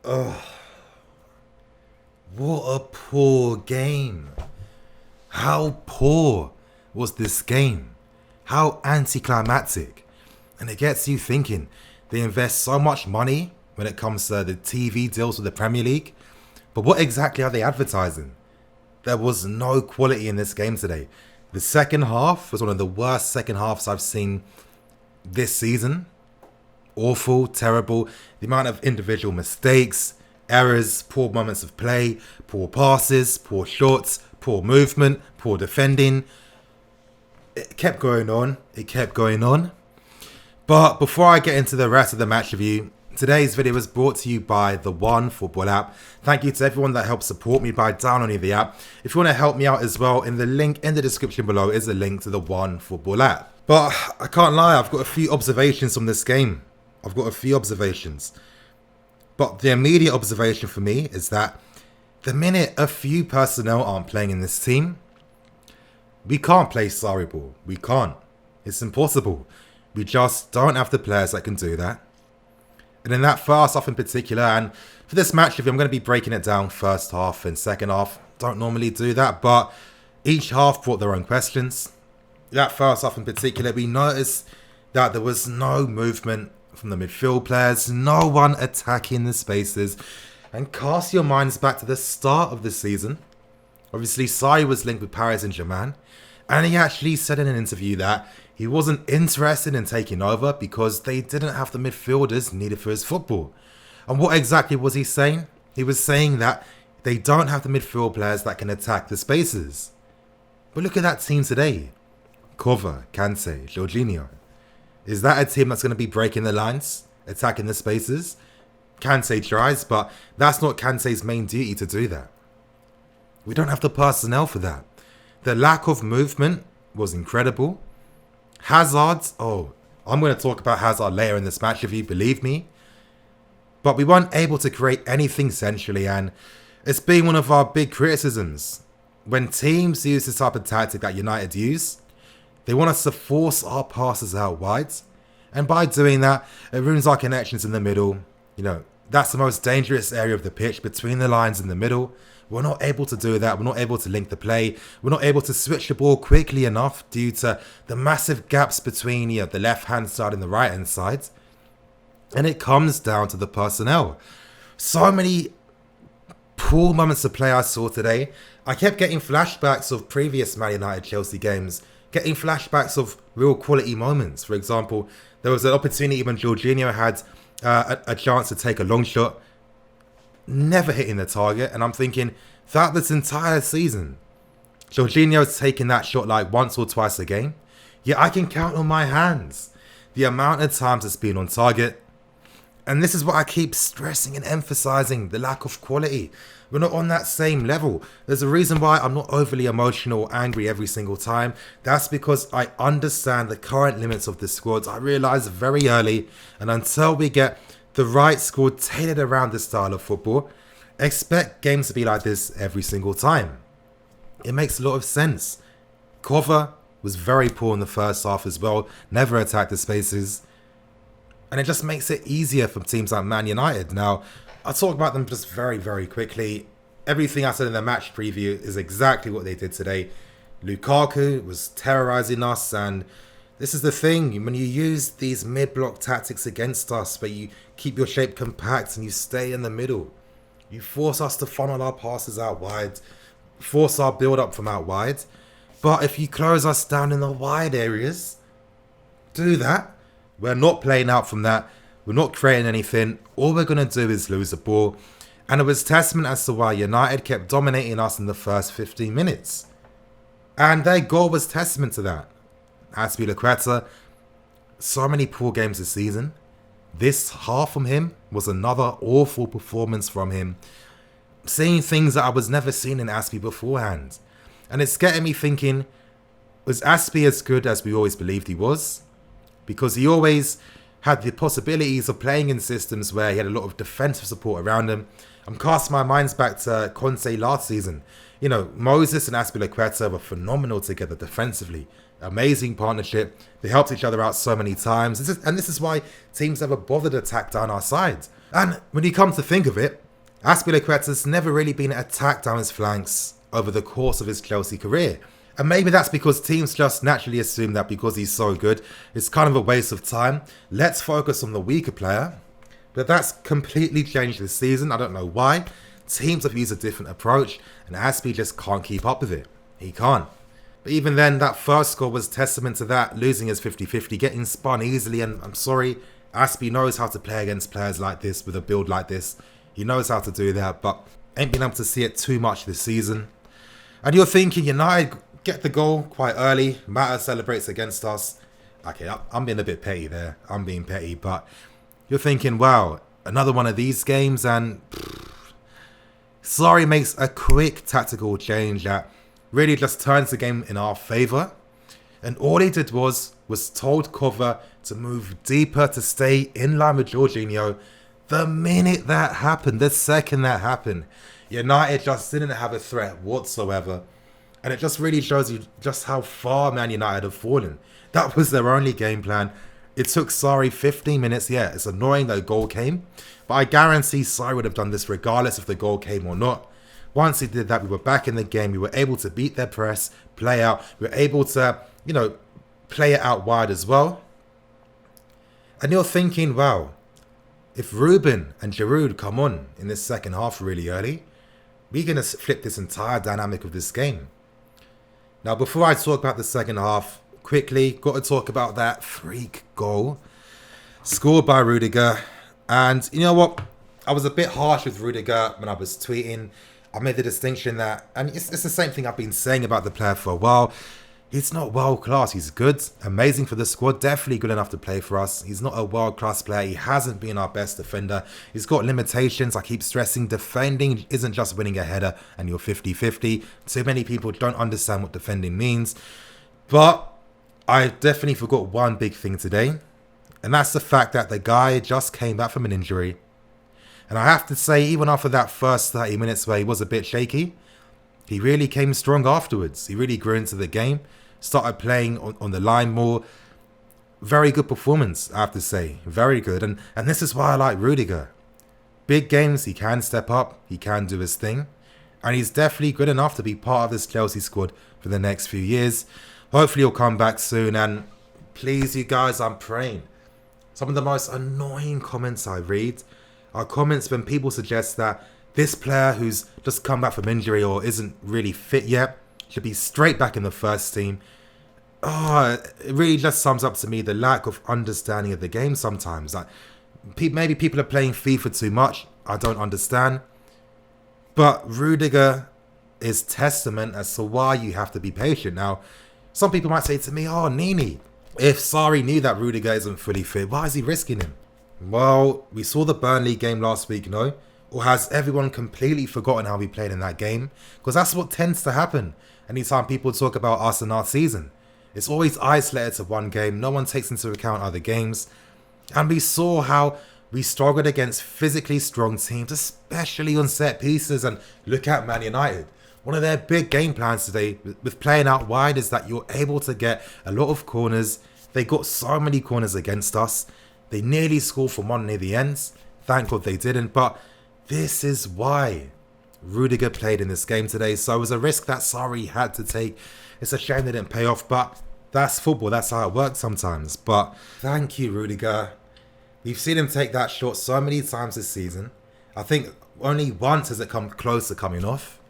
What a poor game. How poor was this game? How anticlimactic. And it gets you thinking. They invest so much money when it comes to the TV deals with the Premier League. But what exactly are they advertising? There was no quality in this game today. The second half was one of the worst second halves I've seen this season. Awful, terrible. The amount of individual mistakes, errors, poor moments of play, poor passes, poor shots, poor movement, poor defending. It kept going on. It kept going on. But before I get into the rest of the match review, today's video is brought to you by the One Football app. Thank you to everyone that helped support me by downloading the app. If you want to help me out as well, in the link in the description below is a link to the One Football app. But I can't lie, I've got a few observations from this game. But the immediate observation for me is that the minute a few personnel aren't playing in this team, we can't play sorry ball. We can't. It's impossible. We just don't have the players that can do that. And in that first half in particular, and for this match review, I'm going to be breaking it down first half and second half. Don't normally do that, but each half brought their own questions. That first half in particular, we noticed that there was no movement from the midfield players, no one attacking the spaces. And cast your minds back to the start of the season. Obviously, Sarri was linked with Paris Saint-Germain, and he actually said in an interview that he wasn't interested in taking over because they didn't have the midfielders needed for his football. And what exactly was he saying? He was saying that they don't have the midfield players that can attack the spaces. But look at that team today. Kova, Kante, Jorginho. Is that a team that's going to be breaking the lines, attacking the spaces? Kante tries, but that's not Kante's main duty to do that. We don't have the personnel for that. The lack of movement was incredible. Hazard, I'm going to talk about Hazard later in this match review, believe me. But we weren't able to create anything centrally, and it's been one of our big criticisms. When teams use this type of tactic that United use, they want us to force our passes out wide. And by doing that, it ruins our connections in the middle. That's the most dangerous area of the pitch, between the lines in the middle. We're not able to do that. We're not able to link the play. We're not able to switch the ball quickly enough due to the massive gaps between the left-hand side and the right-hand side. And it comes down to the personnel. So many poor moments of play I saw today. I kept getting flashbacks of previous Man United Chelsea games, getting flashbacks of real quality moments. For example, there was an opportunity when Jorginho had a chance to take a long shot, never hitting the target, and I'm thinking, throughout this entire season, Jorginho's taken that shot like once or twice a game. Yeah, I can count on my hands the amount of times it's been on target. And this is what I keep stressing and emphasizing, the lack of quality. We're not on that same level. There's a reason why I'm not overly emotional or angry every single time. That's because I understand the current limits of the squads. I realized very early, and until we get the right squad tailored around this style of football, expect games to be like this every single time. It makes a lot of sense. Kova was very poor in the first half as well, never attacked the spaces. And it just makes it easier for teams like Man United. Now, I'll talk about them just very, very quickly. Everything I said in the match preview is exactly what they did today. Lukaku was terrorizing us, and this is the thing. When you use these mid-block tactics against us, where you keep your shape compact and you stay in the middle, you force us to funnel our passes out wide, force our build-up from out wide. But if you close us down in the wide areas, do that. We're not playing out from that. We're not creating anything. All we're going to do is lose the ball. And it was testament as to why United kept dominating us in the first 15 minutes. And their goal was testament to that. Azpilicueta, so many poor games this season. This half from him was another awful performance from him. Seeing things that I was never seeing in Azpi beforehand. And it's getting me thinking, was Azpi as good as we always believed he was? Because he always had the possibilities of playing in systems where he had a lot of defensive support around him. I'm casting my minds back to Conte last season. You know, Moses and Azpilicueta were phenomenal together defensively. Amazing partnership. They helped each other out so many times. This is why teams never bothered to attack down our sides. And when you come to think of it, Azpilicueta's never really been attacked down his flanks over the course of his Chelsea career. And maybe that's because teams just naturally assume that because he's so good, it's kind of a waste of time. Let's focus on the weaker player. But that's completely changed this season. I don't know why. Teams have used a different approach, and Azpi just can't keep up with it. He can't. But even then, that first score was testament to that, losing his 50-50, getting spun easily, and I'm sorry, Azpi knows how to play against players like this with a build like this. He knows how to do that, but ain't been able to see it too much this season. And you're thinking, United get the goal quite early, Mata celebrates against us. Okay, I'm being a bit petty there. I'm being petty, but you're thinking, wow, another one of these games, and Sarri makes a quick tactical change that really just turns the game in our favour. And all he did was told Cover to move deeper, to stay in line with Jorginho. The minute that happened, the second that happened, United just didn't have a threat whatsoever. And it just really shows you just how far Man United have fallen. That was their only game plan. It took Sarri 15 minutes. Yeah, it's annoying that a goal came. But I guarantee Sarri would have done this regardless if the goal came or not. Once he did that, we were back in the game. We were able to beat their press, play out. We were able to, play it out wide as well. And you're thinking, wow, if Ruben and Giroud come on in this second half really early, we're going to flip this entire dynamic of this game. Now, before I talk about the second half, quickly, got to talk about that freak goal scored by Rudiger. And you know what? I was a bit harsh with Rudiger when I was tweeting. I made the distinction that, and it's the same thing I've been saying about the player for a while. He's not world class. He's good, amazing for the squad, definitely good enough to play for us. He's not a world class player. He hasn't been our best defender. He's got limitations. I keep stressing defending isn't just winning a header and you're 50-50. So many people don't understand what defending means. But I definitely forgot one big thing today. And that's the fact that the guy just came back from an injury. And I have to say, even after that first 30 minutes where he was a bit shaky, he really came strong afterwards. He really grew into the game, started playing on the line more. Very good performance, I have to say. Very good. And this is why I like Rudiger. Big games, he can step up. He can do his thing. And he's definitely good enough to be part of this Chelsea squad for the next few years. Hopefully he'll come back soon. And please, you guys, I'm praying. Some of the most annoying comments I read are comments when people suggest that this player who's just come back from injury or isn't really fit yet should be straight back in the first team. Oh, it really just sums up to me the lack of understanding of the game sometimes. Like, maybe people are playing FIFA too much. I don't understand. But Rudiger is testament as to why you have to be patient. Now, some people might say to me, oh, Nini, if Sarri knew that Rudiger isn't fully fit, why is he risking him? Well, we saw the Burnley game last week, Or has everyone completely forgotten how we played in that game? Because that's what tends to happen anytime people talk about us and our season. It's always isolated to one game. No one takes into account other games. And we saw how we struggled against physically strong teams, especially on set pieces. And look at Man United. One of their big game plans today with playing out wide is that you're able to get a lot of corners. They got so many corners against us. They nearly scored from one near the ends. Thank God they didn't. But this is why Rudiger played in this game today. So it was a risk that Sarri had to take. It's a shame they didn't pay off, but that's football. That's how it works sometimes. But thank you, Rudiger. We've seen him take that shot so many times this season. I think only once has it come close to coming off.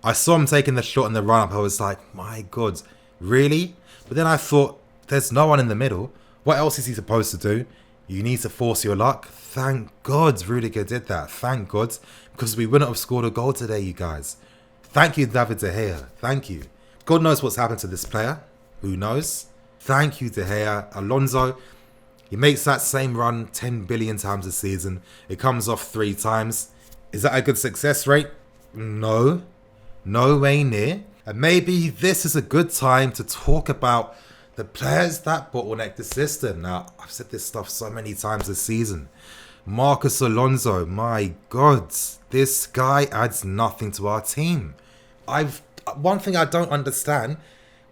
I saw him taking the shot in the run-up. I was like, my God, really? But then I thought, there's no one in the middle. What else is he supposed to do? You need to force your luck. Thank God Rudiger did that. Thank God. Because we wouldn't have scored a goal today, you guys. Thank you, David De Gea. Thank you. God knows what's happened to this player. Who knows? Thank you, De Gea. Alonso, he makes that same run 10 billion times a season. It comes off 3 times. Is that a good success rate? No. No way near. And maybe this is a good time to talk about The players that bottleneck the system. Now, I've said this stuff so many times this season. Marcos Alonso, my God, this guy adds nothing to our team. One thing I don't understand,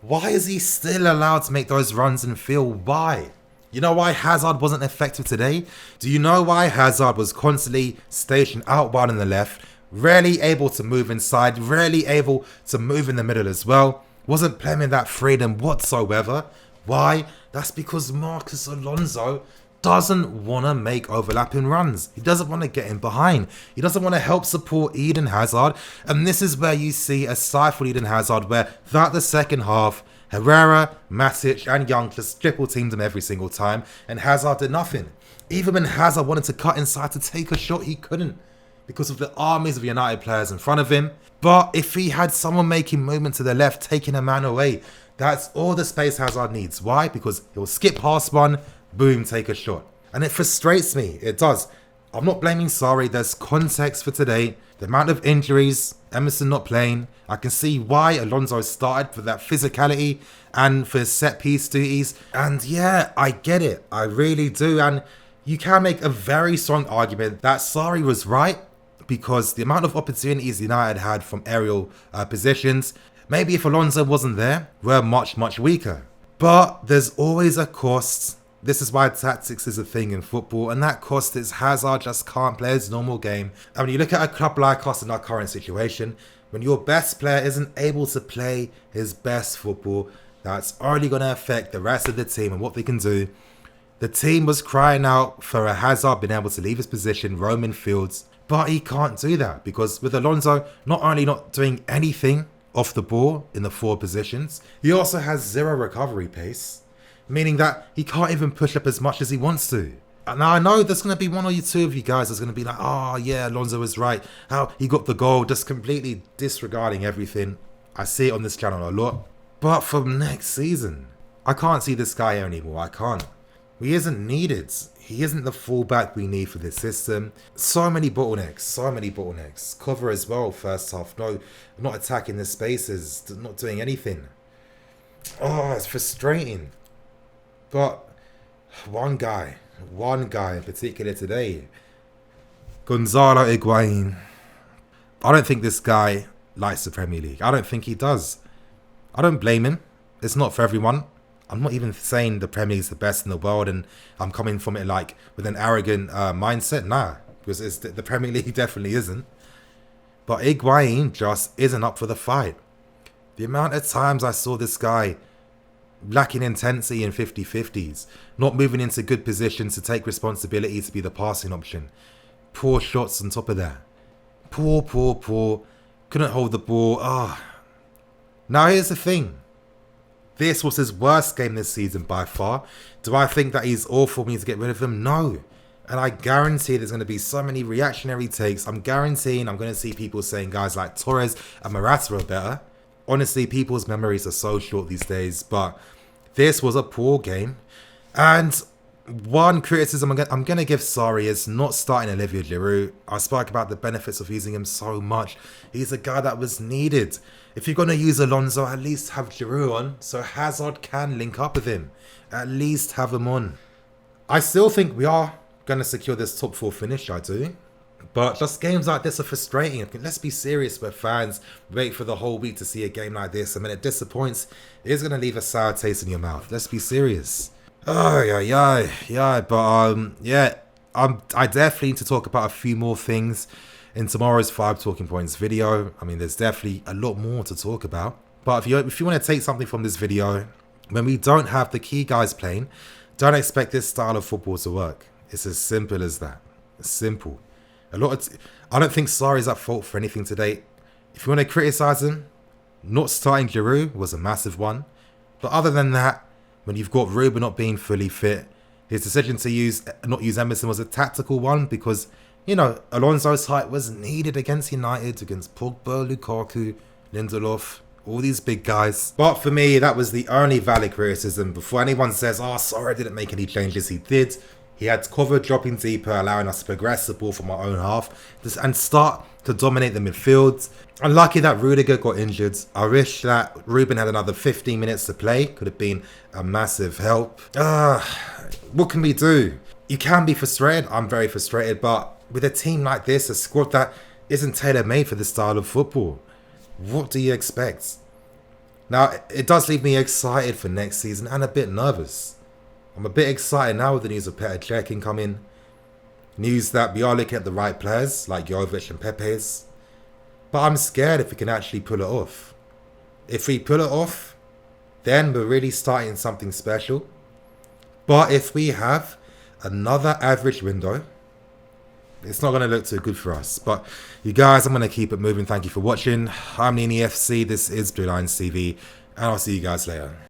why is he still allowed to make those runs in field? Why? You know why Hazard wasn't effective today? Do you know why Hazard was constantly stationed out wide on the left, rarely able to move inside, rarely able to move in the middle as well? Wasn't playing that freedom whatsoever. Why? That's because Marcos Alonso doesn't want to make overlapping runs. He doesn't want to get in behind. He doesn't want to help support Eden Hazard. And this is where you see a stifled Eden Hazard where throughout the second half, Herrera, Matic and Young just triple teamed him every single time. And Hazard did nothing. Even when Hazard wanted to cut inside to take a shot, he couldn't, because of the armies of United players in front of him. But if he had someone making movement to the left, taking a man away, that's all the space Hazard needs. Why? Because he'll skip past one, boom, take a shot. And it frustrates me. It does. I'm not blaming Sarri. There's context for today. The amount of injuries, Emerson not playing. I can see why Alonso started for that physicality and for set piece duties. And yeah, I get it. I really do. And you can make a very strong argument that Sarri was right, because the amount of opportunities United had from aerial positions, maybe if Alonso wasn't there, were much, much weaker. But there's always a cost. This is why tactics is a thing in football, and that cost is Hazard just can't play his normal game. And when you look at a club like us in our current situation, when your best player isn't able to play his best football, that's only going to affect the rest of the team and what they can do. The team was crying out for a Hazard being able to leave his position, roaming fields, but he can't do that because with Alonso not only not doing anything off the ball in the forward positions, he also has zero recovery pace, meaning that he can't even push up as much as he wants to. And now I know there's going to be one or two of you guys that's going to be like, oh yeah, Alonso was right, how he got the goal, just completely disregarding everything. I see it on this channel a lot. But for next season, I can't see this guy anymore. I can't. He isn't needed. He isn't the fullback we need for this system. So many bottlenecks, so many bottlenecks. Cover as well, first half. No, not attacking the spaces, not doing anything. Oh, it's frustrating. But one guy in particular today, Gonzalo Higuain. I don't think this guy likes the Premier League. I don't think he does. I don't blame him. It's not for everyone. I'm not even saying the Premier League is the best in the world and I'm coming from it like with an arrogant mindset. Nah, because the Premier League definitely isn't. But Higuain just isn't up for the fight. The amount of times I saw this guy lacking intensity in 50-50s, not moving into good positions to take responsibility to be the passing option. Poor shots on top of that. Poor. Couldn't hold the ball. Now here's the thing. This was his worst game this season by far. Do I think that he's awful? We need to get rid of him? No. And I guarantee there's going to be so many reactionary takes. I'm guaranteeing I'm going to see people saying guys like Torres and Morata are better. Honestly, people's memories are so short these days. But this was a poor game. And one criticism I'm going to give Sarri is not starting Olivier Giroud. I spoke about the benefits of using him so much. He's a guy that was needed. If you're going to use Alonso, at least have Giroud on so Hazard can link up with him. At least have him on. I still think we are going to secure this top 4 finish, I do. But just games like this are frustrating. Let's be serious, we're fans. Wait for the whole week to see a game like this. I mean, it disappoints. It is going to leave a sour taste in your mouth. Let's be serious. I definitely need to talk about a few more things in tomorrow's 5 talking points video. I mean, there's definitely a lot more to talk about. But if you want to take something from this video, when we don't have the key guys playing, don't expect this style of football to work. It's as simple as that. It's simple. I don't think Sarri's at fault for anything today. If you want to criticize him, not starting Giroud was a massive one. But other than that, when you've got Ruben not being fully fit, his decision to not use Emerson was a tactical one because, you know, Alonso's height was needed against United, against Pogba, Lukaku, Lindelof, all these big guys. But for me, that was the only valid criticism. Before anyone says, Sarri didn't make any changes, he did. He had cover dropping deeper, allowing us to progress the ball from our own half and start to dominate the midfield. Unlucky that Rudiger got injured. I wish that Ruben had another 15 minutes to play. Could have been a massive help. What can we do? You can be frustrated. I'm very frustrated. But with a team like this, a squad that isn't tailor-made for this style of football, what do you expect? Now, it does leave me excited for next season and a bit nervous. I'm a bit excited now with the news of Petr Cech incoming. News that we are looking at the right players like Jovic and Pepe's. But I'm scared if we can actually pull it off. If we pull it off, then we're really starting something special. But if we have another average window, it's not going to look too good for us. But you guys, I'm going to keep it moving. Thank you for watching. I'm Nini FC. This is Blue Lines TV. And I'll see you guys later.